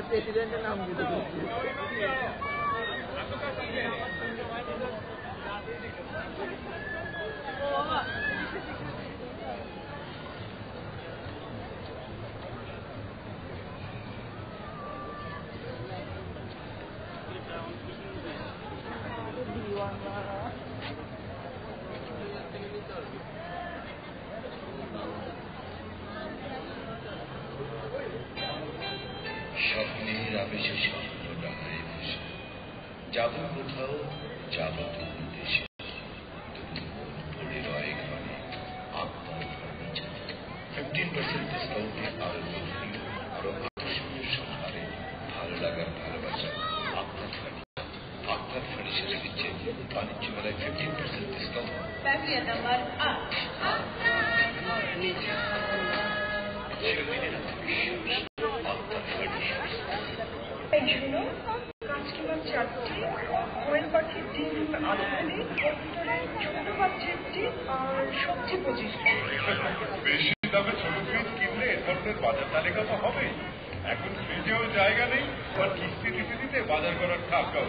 প্রেসিডেন্টের নাম দিতে স্বপ্নের আবেশে স্বপ্ন ডাঙায় বসে যাব কোথাও, যাব দূর দেশে, পড়ে রয় ঘরে আপনার ফার্নিচার 15% ডিসকাউন্টে আরো লোকপ্রিয় আরো আকর্ষণীয় সম্ভারে ভালো লাগার ভালোবাসা আপনার ফার্নিচার। আপনার ফার্নিচারে দিচ্ছে বাণিজ্য মেলায় 15% ডিসকাউন্ট। নাম্বার 4টি কোয়েল পাখির ডিম, আলু ভাজি, ছোট বাচ্চার ডিম আর সবজি 25টি। বেশি দামে ছোট ফ্রিজ কিনলে এ ধরনের বাজার তালিকা তো হবেই। এখন ফ্রিজেও জায়গা নেই, আর কিস্তি দিতে দিতে বাজার করার টাকা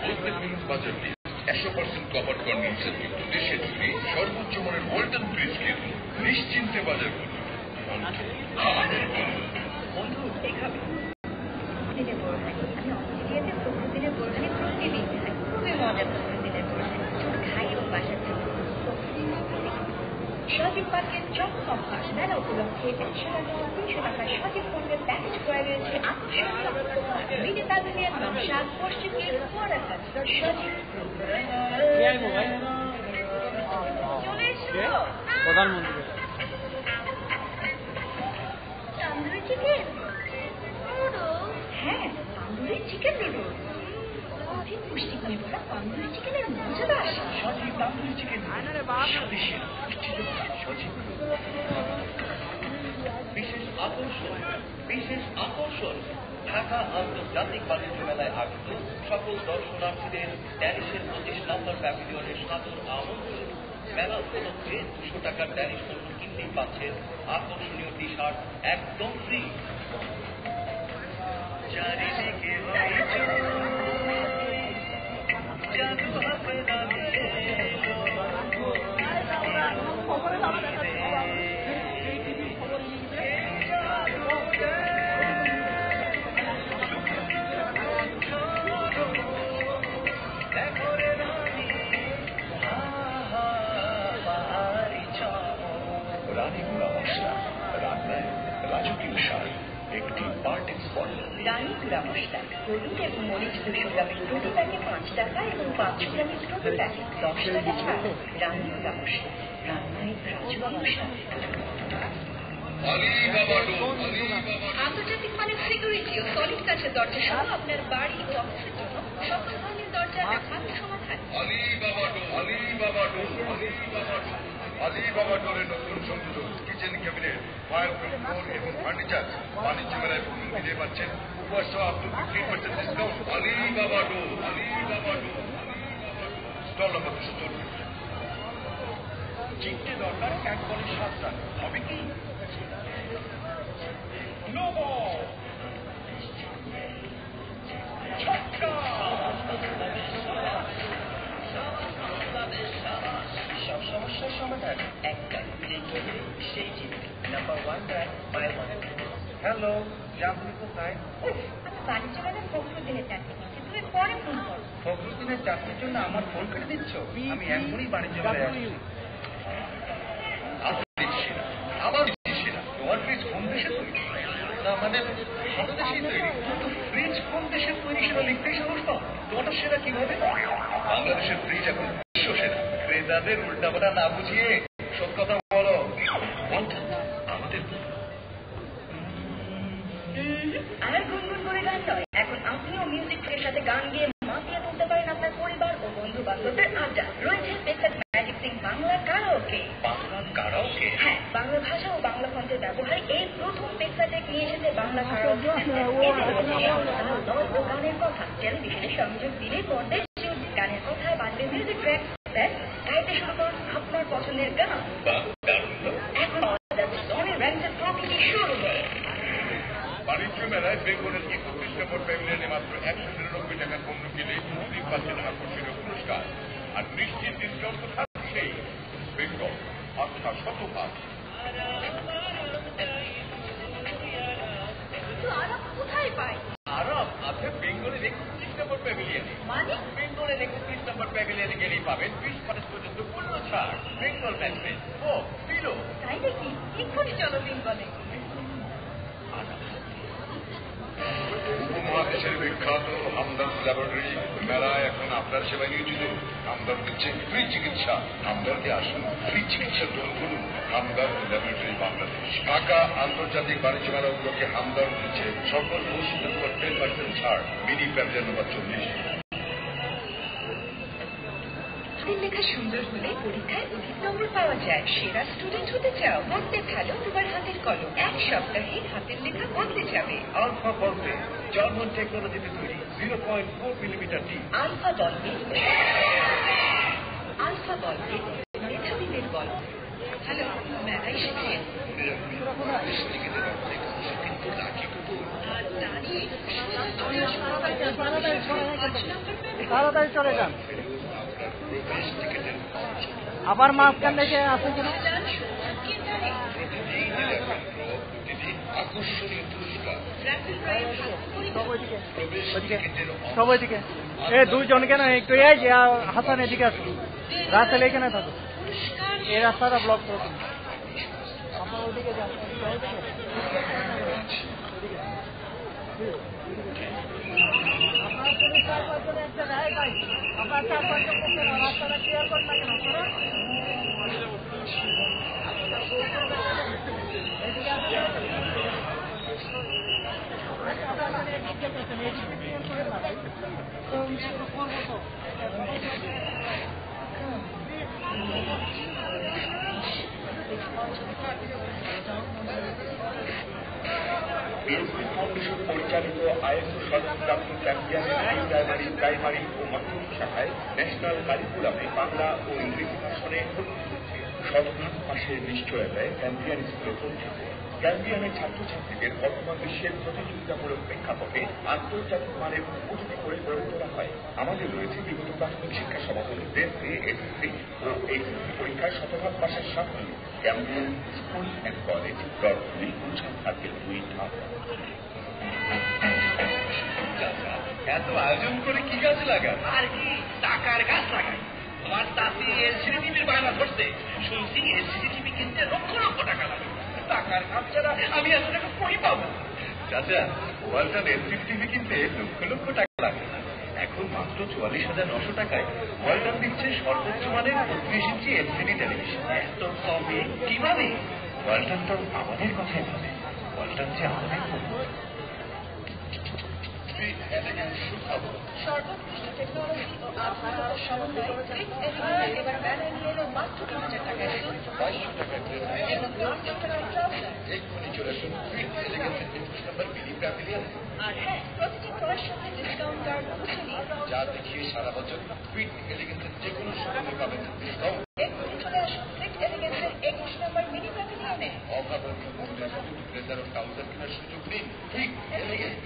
বলতে ফিরুন বাজার লিস্ট 100% কভার কন্ডেন্সার যুক্ত দেশের তৈরি সর্বোচ্চ মানের ওয়ালটন ফ্রিজ কিনুন, নিশ্চিন্তে বাজার করুন। বন্ধু এইভাবে দিনে বোরহানি, আমি অস্ট্রেলিয়াতে প্রতিদিনের বোরহানি প্রতিদিন খাই, খুবই মজা। প্রতিদিনের বোরহানি চুল খাই এবং বাসার জন্য সজীব পার্কের চমক অফার মেলা উপলক্ষে 100-300 টাকার সজীব পণ্যের প্যাকেজ ক্রয় রয়েছে আকর্ষণীয় মিনি প্যাভিলিয়ন, নকশাদ, পশ্চিম গেট, ওয়ারাকাট। সজীব চলে এসো প্রধানমন্ত্রী তান্দুরি চিকেন নুডলস। হ্যাঁ, তান্দুরি চিকেন নুডলস অধিক পুষ্টিগুণে ভরা তান্দুরি চিকেনের মজাদার সজীব তান্দুরি চিকেন স্বদেশী সজীব। বিশেষ আকর্ষণ ঢাকা আন্তর্জাতিক বাণিজ্য মেলায় আগত সকল দর্শনার্থীদের ড্যানিশের 25 নম্বর প্যাভিলিয়নের সাদর আমন্ত্রণ। মেলা উপলক্ষে 200 টাকার ড্যানিশ পণ্য কিনতেই পাচ্ছেন আকর্ষণীয় টি শার্ট একদম ফ্রি। রানীগুড়া মশলা রান্নায় রাজকীয় স্বাদ, একটি পার্টি স্পট। রানীগুড়া মশলা হলুদ এবং মরিচ 200 গ্রামের প্রতি প্যাকেট 5 টাকা এবং 500 গ্রামের প্রতি প্যাকেট 10 টাকা ছাড়। রানীগুড়া মশলা রান্নায় রাজকীয় স্বাদ। আন্তর্জাতিক মানের সিকিউরিটি ও সলিড কাচের দরজা সহ আপনার বাড়ি ও অফিসের জন্য সকল ধরনের দরজার একমাত্র সমাধান আলিবাবা ডোরের নতুন সংযোজন কিচেন ক্যাবিনেট, ফায়ারপ্রুফ ডোর এবং ফার্নিচার বাণিজ্য মেলায় ফিরে পাচ্ছেন উপহার সহ up to 15% discount. Alibaba door, Alibaba door, stall number 254। চিনতে দরকার এক বলে 7 রান হবে কি নো বল ছক্কা সব সমস্যার সমাধান একটা সেই চিন্তা নাম্বার 1 ব্র্যান্ড বাই 1। হ্যালো জানবি কোথায়? আমি বাণিজ্য মেলায় ফখরুদ্দিনের চাকরি নিচ্ছি, তুমি পরে ফোন করো। ফখরুদ্দিনের চাকরির জন্য আমার ফোন কেটে দিচ্ছ? আমি এখনই বাণিজ্য মেলায় আসছি। আমার সেরা তোমার ফ্রিজ কোন দেশে তৈরি? না মানে সব দেশেই তৈরি, কিন্তু ফ্রিজ কোন দেশের তৈরি সেটা লিখতেই সাহস পাও। তোমারটা সেরা কিভাবে? বাংলাদেশের ফ্রিজ এখন বিশ্ব সেরা। ক্রেতাদের উল্টাপাল্টা না বুঝিয়ে সব কথা বলো। আমাদের আর গুনগুন করে গান নয়, এখন আপনিও মিউজিকের সাথে গান গিয়ে মাতিয়ে তুলতে পারেন আপনার পরিবার ও বন্ধু বান্ধবদের আড্ডা। রয়েছে pacer magic Singh Bangla karaoke. Bangla karaoke? হ্যাঁ, বাংলা ভাষা ও বাংলা ফন্টের ব্যবহারে এই প্রথম পেক্সাটেক নিয়ে এসেছে বাংলা কারাওকে। গানের কথা টেলিভিশনে সংযোগ দিলে পর্দায় গানের কথায় বাজবে মিউজিক ট্র্যাক, গাইতে শুরু করুন আপনার পছন্দের গান। এখন র্যাঙ্কের প্রতিটি শুরু হয়। বাণিজ্য মেলায় বেঙ্গলের 31 নম্বর প্যাভিলিয়নে মাত্র 199 টাকার পণ্য কিনে মুক্তি পাচ্ছেন আকর্ষণীয় পুরস্কার আর নিশ্চিত ডিসকাউন্ট তো থাকছেই। বেঙ্গল অর্থাৎ শতভাগ। কোথায় পাই? আরব আছে বেঙ্গলের 31 নম্বর প্যাভিলিয়নে। মানে বেঙ্গলের 31 নম্বর প্যাভিলিয়নে গেলেই পাবেন 20% পর্যন্ত পূর্ণ ছাড়। বেঙ্গল ম্যাট্রেস ও পিলো। তাই নাকি? এক্ষুনি চলো বেঙ্গলে। উপমহাদেশের বিখ্যাত হামদর্দ ল্যাবরেটরি মেলায় এখন আপনার সেবায় নিয়োজিত। হামদর্দ দিচ্ছে ফ্রি চিকিৎসা। হামদর্দে আসুন, ফ্রি চিকিৎসা গ্রহণ করুন। হামদর্দ ল্যাবরেটরি বাংলাদেশ। ঢাকা আন্তর্জাতিক বাণিজ্য মেলা উপলক্ষে হামদর্দ দিচ্ছে সকল ওষুধের উপর 10% ছাড়। মিনি প্যাভিলিয়ন নম্বর 40। হাতের লেখা সুন্দর হলে পরীক্ষায় অধিক নম্বর পাওয়া যায়। সেরা স্টুডেন্ট হতে চাও? পড়তে ভালো তোমার হাতের কলম। এক সপ্তাহে হাতের লেখা বদলে যাবে। আলফা বলতে জার্মান টেকনোলজিতে তৈরি 0.4 মিলিমিটার টি। আলফা বলবে মেধাবীদের বল। হ্যালো, মেলায় এসেছেন? তাড়াতাড়ি চলে যান। আবার মাঝখান থেকে আসে কেন? আকর্ষণীয় পুরস্কার সবাই দিকে এ দুইজন কেন একটু এই যে হাসান এদিকে আসুন, রাস্তা এখানে থাকো, এই রাস্তাটা ব্লক করুন। আপনার ওইদিকে যান, একটা গায়ে গাই আপনার 4-5 জন রাস্তাটা ক্লিয়ার করে থাকেন আপনারা। ফাউন্ডেশন পরিচালিত আইএসও সনদপ্রাপ্ত ক্যাম্পিয়ানের প্রাইমারি ও মাধ্যমিক শাখায় ন্যাশনাল কারিকুলামে বাংলা ও ইংরেজি ভাষণে শতভাগ পাশের নিশ্চয়তায় ক্যাম্পিয়ান স্কুলে পরিচিত। ক্যাম্পিয়ানের ছাত্রছাত্রীদের বর্তমান বিশ্বের প্রতিযোগিতামূলক প্রেক্ষাপটে আন্তর্জাতিক মানের উপযোগী করে গড়ে তোলা হয়। আমাদের রয়েছে বিগত প্রাথমিক শিক্ষা সমাপনী টেস্টে এসএসসি ও এইচএসসি পরীক্ষায় শতভাগ পাশের সাফল্য। ক্যাম্পিয়ান স্কুল অ্যান্ড কলেজ দর্শনী ছাত্রের 2 ধাপ। এত আয়োজন করে কি গাছ লাগান? আর কি টাকার গাছ লাগাই। আমার চাষি এলসিডি টিভির বায়না ধরছে, শুনছি এলসিডি টিভি কিনতে লক্ষ লক্ষ টাকা লাগে। টাকার গাছ ছাড়া আমি এত টাকা কই পাবো? চাচা, ওয়ালটন এলসিডি টিভি কিনতে লক্ষ লক্ষ টাকা লাগে। এখন মাত্র 44,900 টাকায় ওয়ালটন দিচ্ছে সর্বোচ্চ মানের 32 ইঞ্চি এলসিডি টেলিভিশন। এত কমে কিভাবে? ওয়ালটন তো আমাদের কথাই ভাবে। ওয়ালটন যে আমাদের এলিগেন্স সুখবর। সর্বোৎকৃষ্ট টেকনোলজি ও আধুনিকতার সমন্বয়ে ফিট এলিগেন্স এবার মেলায় নিয়ে এলো মাত্র 2000 টাকায় শুট 2200 টাকায় ব্লেজার এবং 800 টাকায় ট্রাউজার। এক্ষুনি চলে আসুন ফিট এলিগেন্সের 21 নম্বর মিনি প্যাভিলিয়নে। আর হ্যাঁ, প্রতিটি ক্রয়ের সাথে ডিসকাউন্ট কার্ড অবশ্যই নিন। যা দেখিয়ে সারা বছর ফিট এলিগেন্সের যে কোনো শোরুমে পাবেন ডিসকাউন্ট। এক্ষুনি চলে আসুন ফিট এলিগেন্সের 21 নম্বর মিনি প্যাভিলিয়নে। অভাবনীয় মূল্যে শুধু ব্লেজার ও ট্রাউজার কেনার সুযোগ নিন ফিট এলিগেন্স।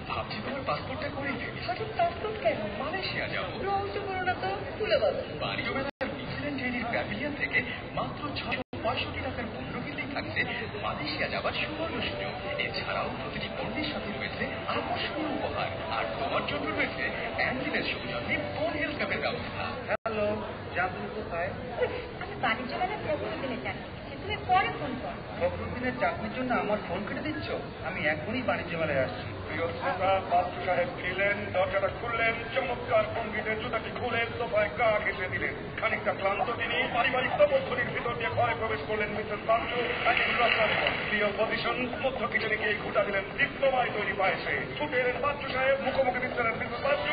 ভাবছি তোমার পাসপোর্টটা করে ফেলি। হঠাৎ পাসপোর্ট কেন? মালয়েশিয়া যাবো। রহস্য করো না তো, খুলে বলো। বাড়িও মেলার নিউজিল্যান্ড ডেইরির প্যাভিলিয়ন থেকে মাত্র 665 টাকার পণ্য কিনলেই থাকছে মালয়েশিয়া যাবার সুবর্ণ সুযোগ। এছাড়াও প্রতিটি পণ্যের সাথে রয়েছে আকর্ষণীয় উপহার। আর তোমার জন্য রয়েছে অ্যান্ডিনের সৌজন্যে ফোন হেলথ ক্যাম্পের ব্যবস্থা। হ্যালো, জানতুন কোথায়? আমি বাণিজ্য মেলায় ফখরুদ্দিনের চাকরি, তুমি পরে ফোন কর। ফখরুদ্দিনের চাকরির জন্য আমার ফোন কেটে দিচ্ছ? আমি এখনই বাণিজ্য মেলায় আসছি। প্রিয় শ্রোতা, বাচ্চু সাহেব ফিরলেন, দরজাটা খুললেন, চমৎকার ভঙ্গিতে জুতাটি খুলে সোফায় গা ঘেঁষে দিলেন। খানিকটা ক্লান্ত তিনি পারিবারিক তপধ্বনির ভিতর দিয়ে ঘরে প্রবেশ করলেন মিসেস বাচ্চু। প্রিয় পজিশন মধ্য কিচেনে গিয়ে ঘুটা দিলেন দীপ্তময় তৈরি পায়েসে। ছুটে এলেন বাচ্চু সাহেব, মুখোমুখি দিচ্ছেন মিসেস বাচ্চু।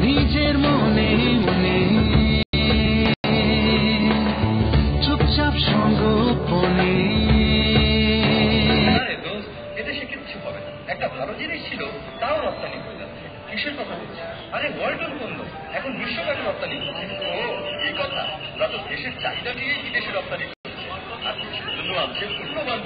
নিজের মনে মনে চুপচাপ সঙ্গোপনে। আরে দোস্ত, এদেশে কিচ্ছু হবে না। একটা ভালো জিনিস ছিল, তাও রপ্তানি হয়ে যাচ্ছে। কিসের কথা বলছি? আরে ওয়ার্ল্ডন পণ্য এখন বিশ্বব্যাপী রপ্তানি হচ্ছে। ও এই কথা, ওরা তো দেশের চাহিদা নিয়েই বিদেশে রপ্তানি করছে। আর সেজন্য আছে মূল্যবান